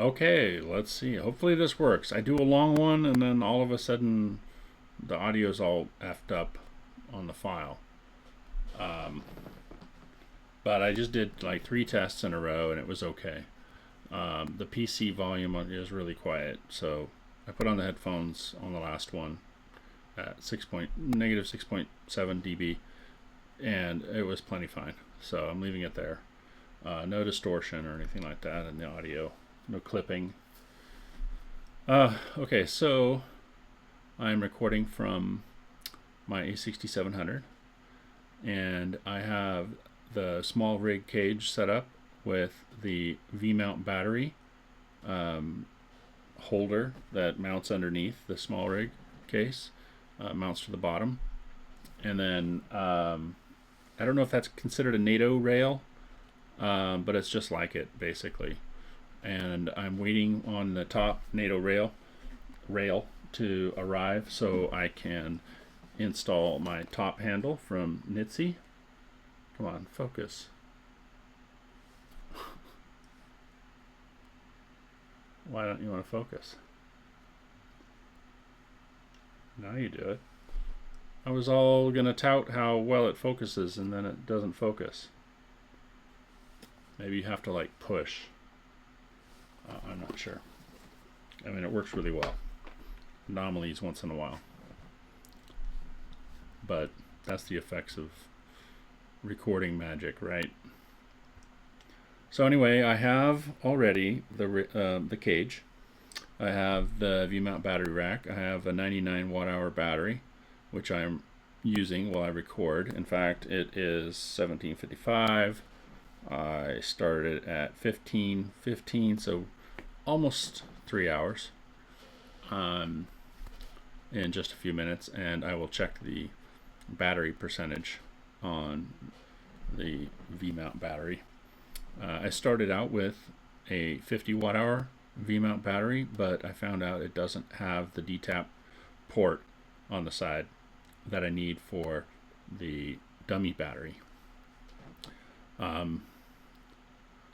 Okay, let's see. Hopefully this works. I do a long one and then all of a sudden the audio's all effed up on the file. But I just did like 3 tests in a row and it was okay. The PC volume is really quiet, so I put on the headphones on the last one at negative 6.7 dB, and it was plenty fine. So I'm leaving it there. No distortion or anything like that in the audio. No clipping. Okay, so I'm recording from my A6700, and I have the Smallrig cage set up with the vmount battery holder that mounts underneath the Smallrig case, mounts to the bottom, and then I don't know if that's considered a Nato rail, but it's just like it basically. And I'm waiting on the top Nato rail to arrive so I can install my top handle from Nitze. Come on, focus. Why don't you want to focus? Now you do it. I was all gonna tout how well it focuses and then it doesn't focus. Maybe you have to like push. I'm not sure. I mean, it works really well. Anomalies once in a while. But that's the effects of recording magic, right? So anyway, I have already the cage. I have the vmount battery rack. I have a 99 watt-hour battery, which I'm using while I record. In fact, it is 17:55. I started at 15:15, so almost 3 hours in just a few minutes, and I will check the battery percentage on the vmount battery. I started out with a 50 watt-hour vmount battery, but I found out it doesn't have the DTAP port on the side that I need for the dummy battery.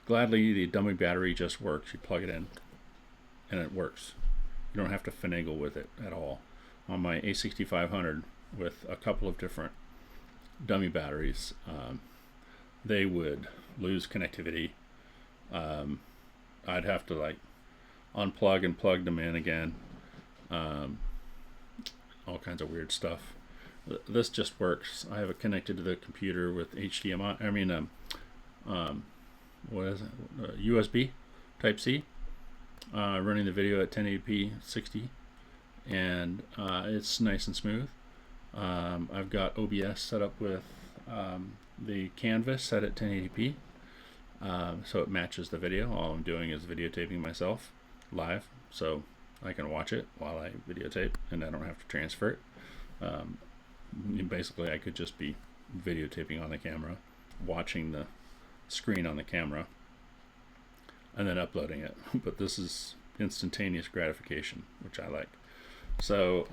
Gladly, the dummy battery just works. You plug it in and it works. You don't have to finagle with it at all. On my A6500 with a couple of different dummy batteries, they would lose connectivity. I'd have to like unplug and plug them in again. All kinds of weird stuff. This just works. I have it connected to the computer with HDMI. I mean, what is it? USB Type C. Running the video at 1080p 60, and it's nice and smooth. I've got OBS set up with the canvas set at 1080p, so it matches the video. All I'm doing is videotaping myself live, so I can watch it while I videotape, and I don't have to transfer it. Basically, I could just be videotaping on the camera, watching the screen on the camera, and then uploading it. But this is instantaneous gratification, which I like. So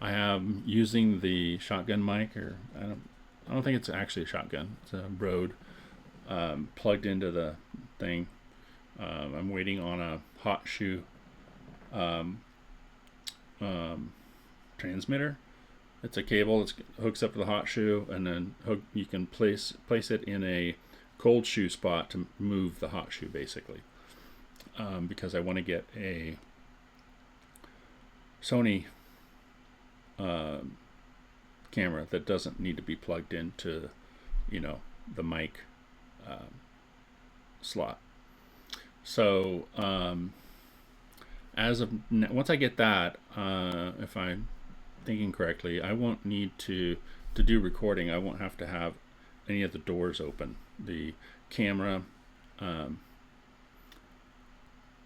I am using the shotgun mic, or I don't think it's actually a shotgun. It's a Rode plugged into the thing. I'm waiting on a hot shoe transmitter. It's a cable that hooks up to the hot shoe, and then you can place it in a cold shoe spot to move the hot shoe, basically. Because I want to get a Sony camera that doesn't need to be plugged into, the mic slot. So once I get that, if I'm thinking correctly, I won't need to do recording. I won't have to have any of the doors open. The camera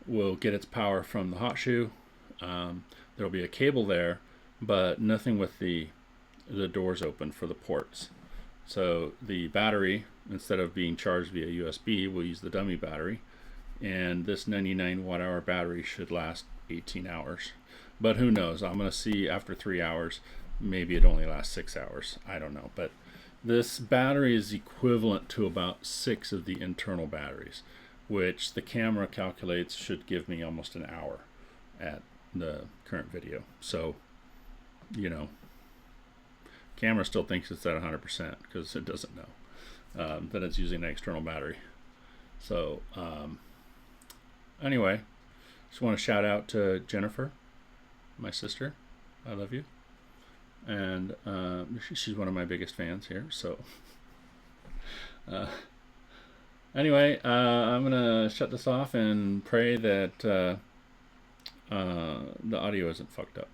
will get its power from the hot shoe. There'll be a cable there, but nothing with the doors open for the ports. So the battery, instead of being charged via USB, will use the dummy battery, and this 99 watt-hour battery should last 18 hours. But who knows? I'm going to see after 3 hours. Maybe it only lasts 6 hours. I don't know. But this battery is equivalent to about 6 of the internal batteries. which the camera calculates should give me almost an hour at the current video. So, you know, camera still thinks it's at 100% because it doesn't know that it's using an external battery. So anyway, just want to shout out to Jennifer, my sister. I love you. And she's one of my biggest fans here. So anyway, I'm going to shut this off and pray that the audio isn't fucked up.